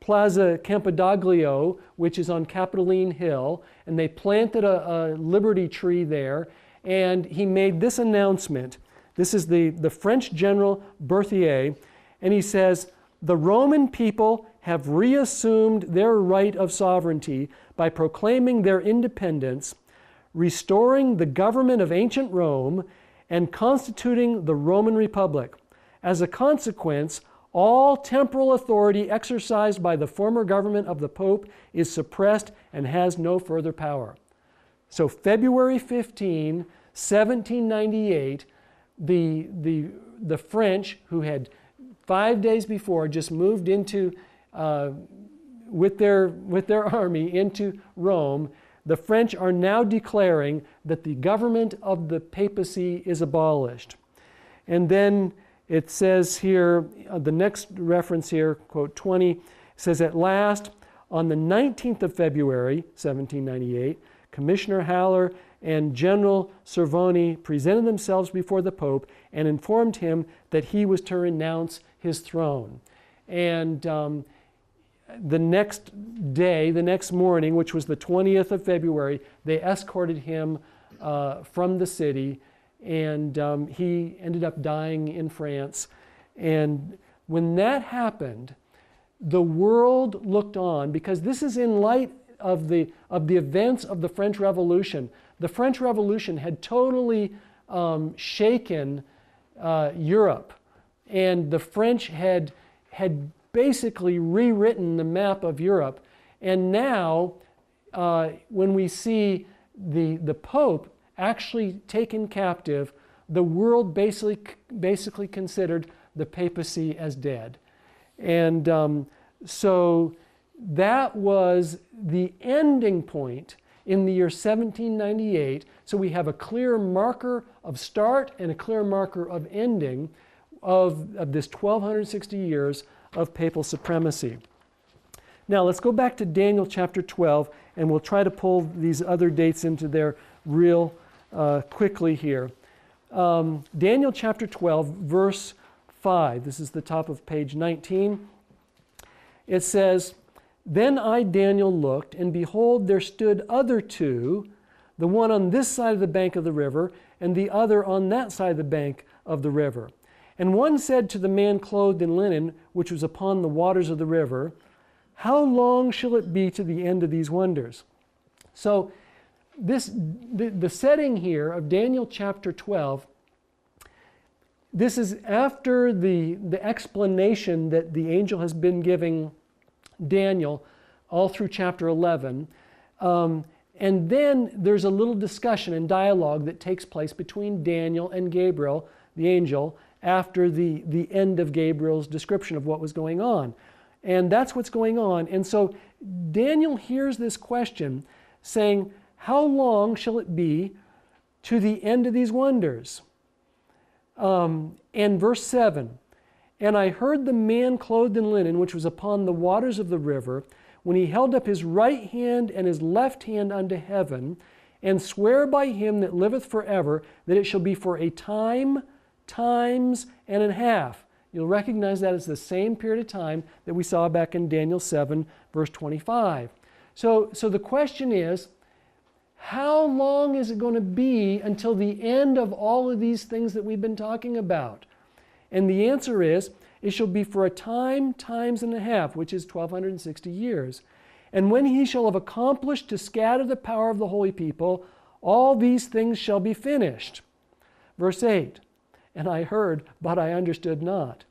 Plaza Campidoglio, which is on Capitoline Hill, and they planted a liberty tree there, and he made this announcement. This is the French general Berthier, and he says, "The Roman people have reassumed their right of sovereignty by proclaiming their independence, restoring the government of ancient Rome, and constituting the Roman Republic. As a consequence, all temporal authority exercised by the former government of the Pope is suppressed and has no further power." So February 15, 1798, the French, who had 5 days before just moved into with their army into Rome, the French are now declaring that the government of the papacy is abolished. And then it says here, the next reference here, quote 20, says, "At last, on the 19th of February, 1798, Commissioner Haller and General Cervoni presented themselves before the Pope and informed him that he was to renounce his throne." And the next day, the next morning, which was the 20th of February, they escorted him from the city, and he ended up dying in France. And when that happened, the world looked on, because this is in light of the events of the French Revolution. The French Revolution had totally shaken Europe, and the French had basically rewritten the map of Europe. And now, when we see the Pope actually taken captive, the world basically considered the papacy as dead. And so that was the ending point in the year 1798. So we have a clear marker of start and a clear marker of ending of this 1260 years of papal supremacy. Now let's go back to Daniel chapter 12, and we'll try to pull these other dates into there real quickly here. Daniel chapter 12, verse 5. This is the top of page 19. It says, "Then I, Daniel, looked, and behold, there stood other two, the one on this side of the bank of the river, and the other on that side of the bank of the river. And one said to the man clothed in linen, which was upon the waters of the river, how long shall it be to the end of these wonders? So the setting here of Daniel chapter 12, this is after the explanation that the angel has been giving Daniel all through chapter 11. And then there's a little discussion and dialogue that takes place between Daniel and Gabriel, the angel, after the end of Gabriel's description of what was going on. And that's what's going on. And so Daniel hears this question saying, how long shall it be to the end of these wonders? And verse 7, and I heard the man clothed in linen, which was upon the waters of the river, when he held up his right hand and his left hand unto heaven, and swear by him that liveth forever, that it shall be for a time, times, and a half. You'll recognize that as the same period of time that we saw back in Daniel 7, verse 25. So the question is, how long is it going to be until the end of all of these things that we've been talking about? And the answer is, it shall be for a time, times and a half, which is 1260 years. And when he shall have accomplished to scatter the power of the holy people, all these things shall be finished. Verse 8, and I heard, but I understood not.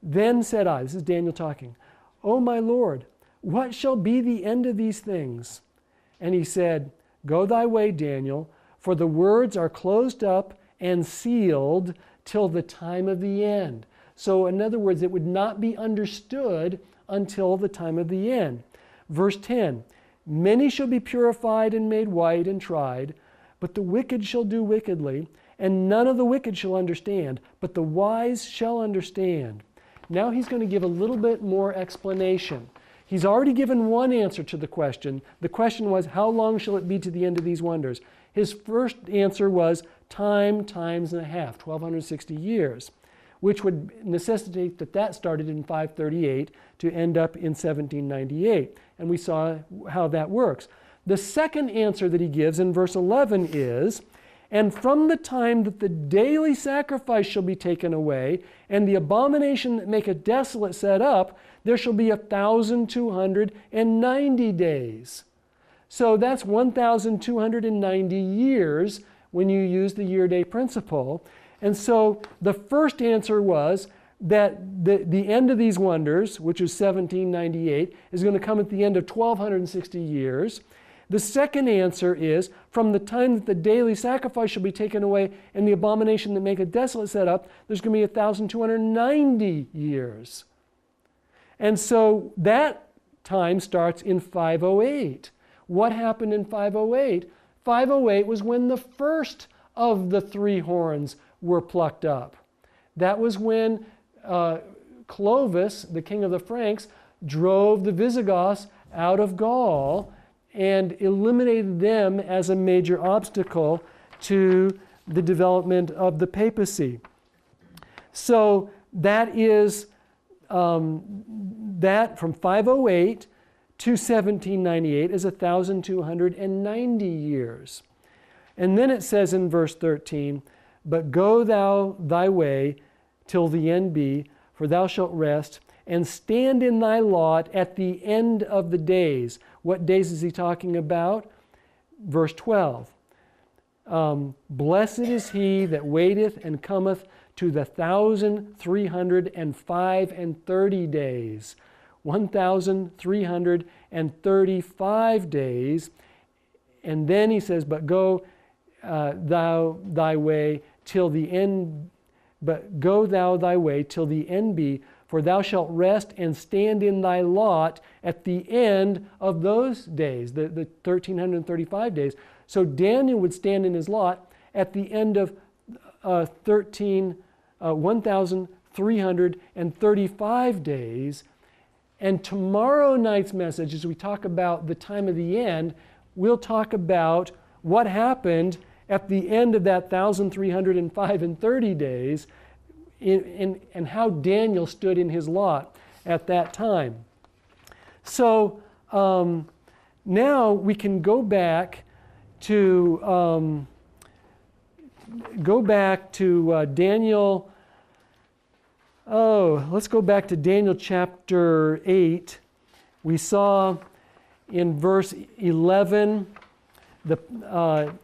Then said I, this is Daniel talking, O my Lord, what shall be the end of these things? And he said, Go thy way, Daniel, for the words are closed up and sealed till the time of the end. So in other words, it would not be understood until the time of the end. Verse 10, many shall be purified and made white and tried, but the wicked shall do wickedly, and none of the wicked shall understand, but the wise shall understand. Now he's going to give a little bit more explanation. He's already given one answer to the question. The question was, how long shall it be to the end of these wonders? His first answer was time, times and a half, 1260 years, which would necessitate that started in 538 to end up in 1798. And we saw how that works. The second answer that he gives in verse 11 is, and from the time that the daily sacrifice shall be taken away, and the abomination that maketh desolate set up, there shall be 1,290 days. So that's 1,290 years when you use the year-day principle. And so the first answer was that the end of these wonders, which is 1798, is going to come at the end of 1,260 years. The second answer is, from the time that the daily sacrifice shall be taken away and the abomination that maketh desolate set up, there's going to be 1,290 years. And so that time starts in 508. What happened in 508? 508 was when the first of the three horns were plucked up. That was when Clovis, the king of the Franks, drove the Visigoths out of Gaul and eliminated them as a major obstacle to the development of the papacy. So that is that from 508 to 1798 is 1,290 years. And then it says in verse 13, but go thou thy way till the end be, for thou shalt rest, and stand in thy lot at the end of the days. What days is he talking about? Verse 12. Blessed is he that waiteth and cometh to the 1,335 days. 1,335 days. And then he says, but go thou thy way till the end, but go thou thy way till the end be, for thou shalt rest and stand in thy lot at the end of those days, the 1,335 days. So Daniel would stand in his lot at the end of 1,335 days. And tomorrow night's message, as we talk about the time of the end, we'll talk about what happened at the end of that 1,305 and 30 days and how Daniel stood in his lot at that time. So now we can go back to Daniel Oh, let's go back to Daniel chapter 8. We saw in verse 11,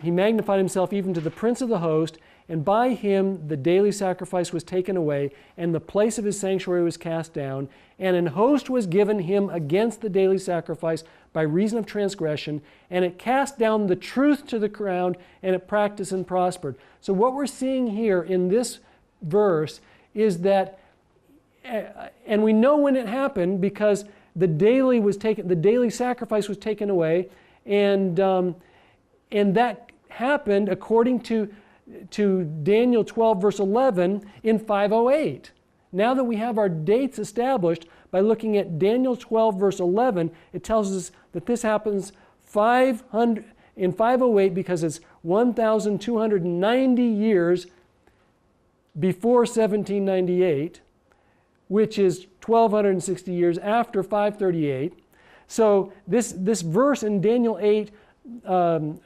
he magnified himself even to the prince of the host, and by him the daily sacrifice was taken away, and the place of his sanctuary was cast down, and an host was given him against the daily sacrifice by reason of transgression, and it cast down the truth to the ground, and it practiced and prospered. So what we're seeing here in this verse is that, and we know when it happened because the daily sacrifice was taken away, and that happened according to Daniel 12 verse 11 in 508. Now that we have our dates established by looking at Daniel 12 verse 11, it tells us that this happens in 508 because it's 1,290 years before 1798, which is 1,260 years after 538. So this verse in Daniel 8,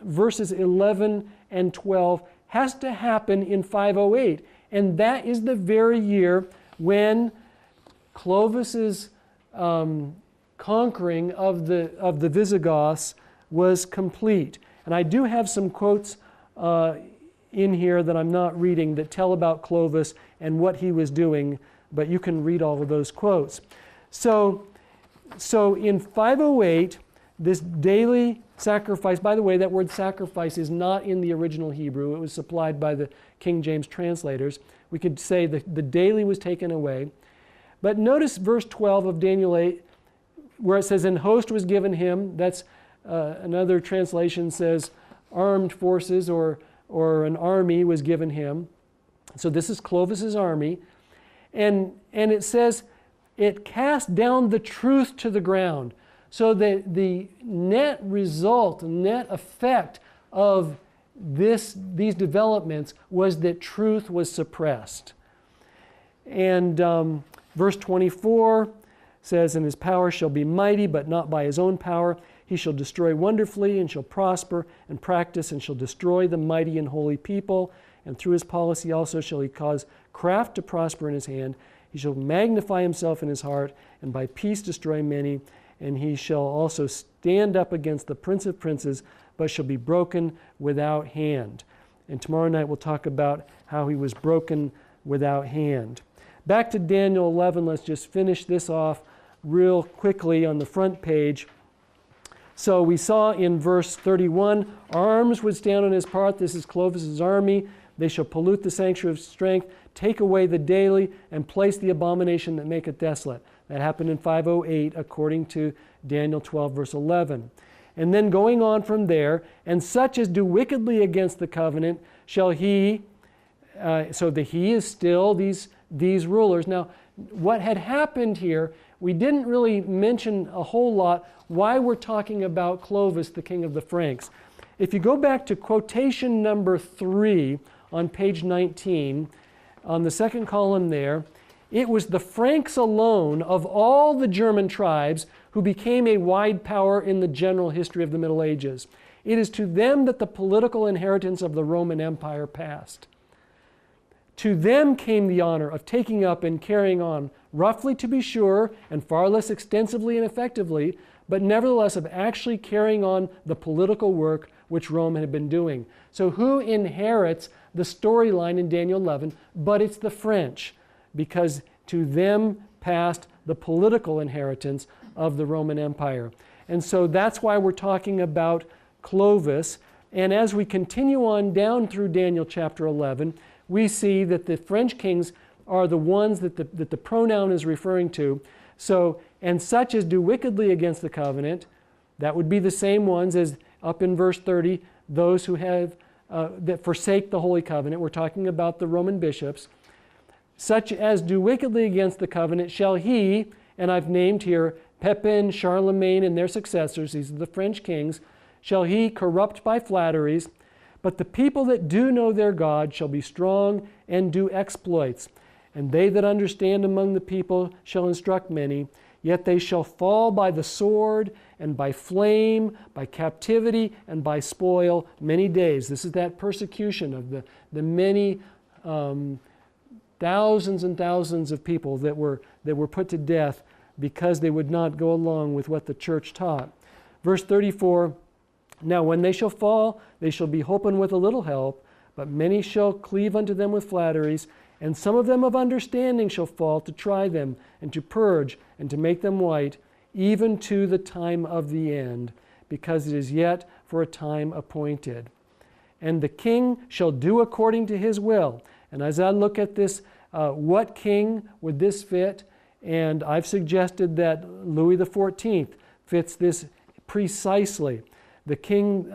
verses 11 and 12, has to happen in 508. And that is the very year when Clovis's conquering of the Visigoths was complete. And I do have some quotes in here that I'm not reading that tell about Clovis and what he was doing, but you can read all of those quotes. So in 508, this daily sacrifice, by the way, that word sacrifice is not in the original Hebrew. It was supplied by the King James translators. We could say that the daily was taken away. But notice verse 12 of Daniel 8, where it says, "An host was given him." That's another translation says armed forces or an army was given him. So this is Clovis's army. And it says, it cast down the truth to the ground. So the net result, net effect of these developments was that truth was suppressed. And verse 24 says, "And his power shall be mighty, but not by his own power. He shall destroy wonderfully, and shall prosper, and practice, and shall destroy the mighty and holy people. And through his policy also shall he cause craft to prosper in his hand. He shall magnify himself in his heart, and by peace destroy many. And he shall also stand up against the prince of princes, but shall be broken without hand." And tomorrow night we'll talk about how he was broken without hand. Back to Daniel 11, let's just finish this off real quickly on the front page. So we saw in verse 31, arms would stand on his part. This is Clovis's army. They shall pollute the sanctuary of strength, take away the daily, and place the abomination that maketh desolate. That happened in 508 according to Daniel 12 verse 11. And then going on from there, "And such as do wickedly against the covenant shall he," so the he is still these rulers. Now, what had happened here, we didn't really mention a whole lot why we're talking about Clovis, the king of the Franks. If you go back to quotation number 3 on page 19, on the second column there, it was the Franks alone of all the German tribes who became a wide power in the general history of the Middle Ages. It is to them that the political inheritance of the Roman Empire passed. To them came the honor of taking up and carrying on, roughly to be sure, and far less extensively and effectively, but nevertheless of actually carrying on the political work which Rome had been doing. So who inherits the storyline in Daniel 11? But it's the French, because to them passed the political inheritance of the Roman Empire. And so that's why we're talking about Clovis. And as we continue on down through Daniel chapter 11, we see that the French kings are the ones that the pronoun is referring to. So, "And such as do wickedly against the covenant," that would be the same ones as up in verse 30, those who have that forsake the Holy Covenant. We're talking about the Roman bishops. "Such as do wickedly against the covenant shall he," and I've named here Pepin, Charlemagne, and their successors, these are the French kings, "shall he corrupt by flatteries. But the people that do know their God shall be strong and do exploits. And they that understand among the people shall instruct many. Yet they shall fall by the sword and by flame, by captivity and by spoil many days." This is that persecution of the many thousands and thousands of people that were put to death because they would not go along with what the church taught. Verse 34, now when they shall fall, they shall be holpen with a little help, but many shall cleave unto them with flatteries, and some of them of understanding shall fall to try them, and to purge, and to make them white, even to the time of the end, because it is yet for a time appointed. And the king shall do according to his will. And as I look at this, what king would this fit? And I've suggested that Louis XIV fits this precisely. The king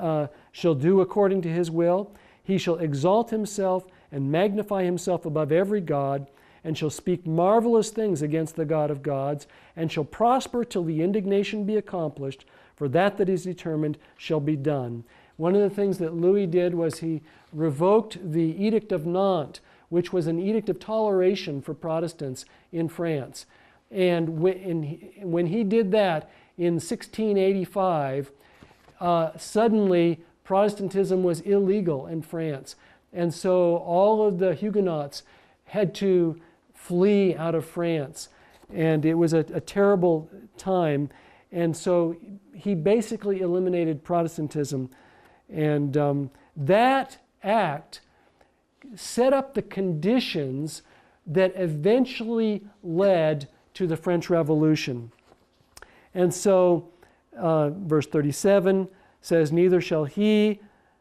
shall do according to his will. He shall exalt himself and magnify himself above every god, and shall speak marvelous things against the God of gods, and shall prosper till the indignation be accomplished, for that is determined shall be done. One of the things that Louis did was he revoked the Edict of Nantes, which was an edict of toleration for Protestants in France. And when he did that in 1685, suddenly Protestantism was illegal in France. And so all of the Huguenots had to flee out of France. And it was a terrible time. And so he basically eliminated Protestantism. And that act set up the conditions that eventually led to the French Revolution. And so verse 37 says, neither shall he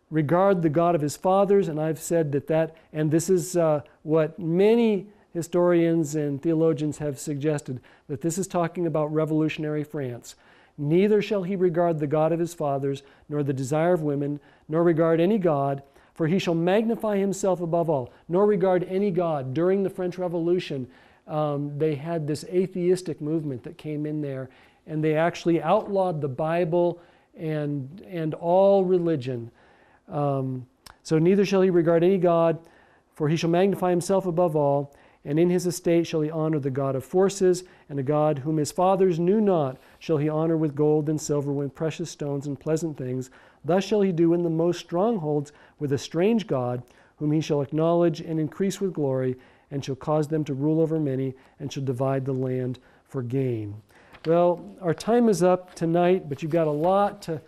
regard the God of his fathers. And I've said and this is what many historians and theologians have suggested, that this is talking about revolutionary France. Neither shall he regard the God of his fathers, nor the desire of women, nor regard any God, for he shall magnify himself above all, nor regard any God. During the French Revolution, they had this atheistic movement that came in there, and they actually outlawed the Bible and all religion. So neither shall he regard any God, for he shall magnify himself above all, and in his estate shall he honor the God of forces, and a God whom his fathers knew not shall he honor with gold and silver, with precious stones and pleasant things. Thus shall he do in the most strongholds with a strange God, whom he shall acknowledge and increase with glory, and shall cause them to rule over many, and shall divide the land for gain. Well, our time is up tonight, but you've got a lot to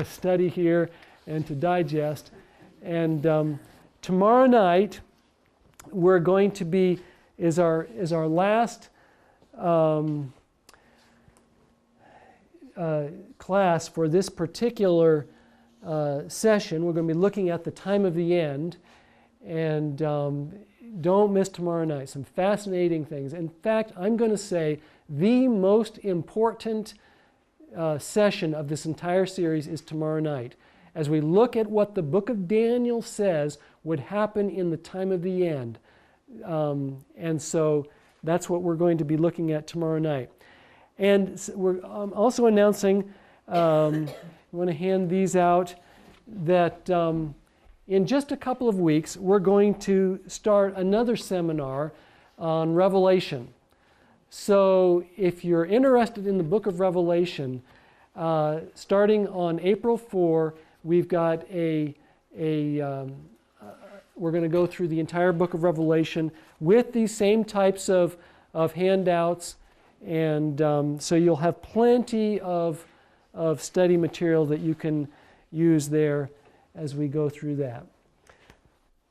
study here and to digest. And tomorrow night, we're going to be, is our last class for this particular session. We're going to be looking at the time of the end. And don't miss tomorrow night. Some fascinating things. In fact, I'm going to say the most important session of this entire series is tomorrow night, as we look at what the book of Daniel says would happen in the time of the end. And so that's what we're going to be looking at tomorrow night. And we're also announcing, I want to hand these out, that in just a couple of weeks, we're going to start another seminar on Revelation. So if you're interested in the book of Revelation, starting on April 4, we've got we're going to go through the entire book of Revelation with these same types of handouts. And so you'll have plenty of study material that you can use there as we go through that.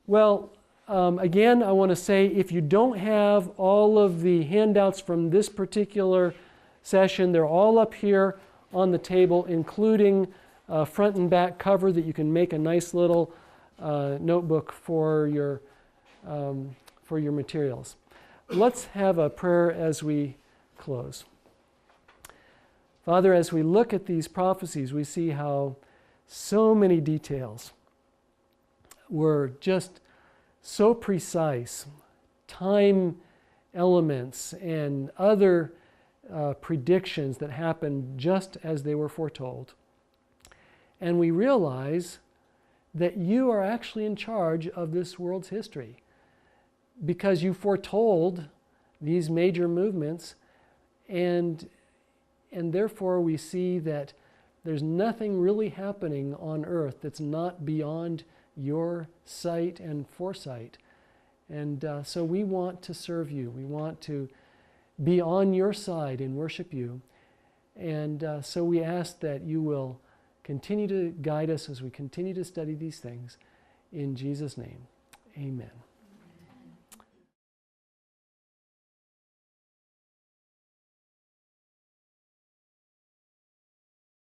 Well, again, I want to say, if you don't have all of the handouts from this particular session, they're all up here on the table, including a front and back cover that you can make a nice little notebook for your materials. Let's have a prayer as we close. Father, as we look at these prophecies, we see how so many details were just so precise. Time elements and other predictions that happened just as they were foretold. And we realize that you are actually in charge of this world's history, because you foretold these major movements, and therefore we see that there's nothing really happening on earth that's not beyond your sight and foresight. And so we want to serve you. We want to be on your side and worship you. And so we ask that you will continue to guide us as we continue to study these things. In Jesus' name, amen.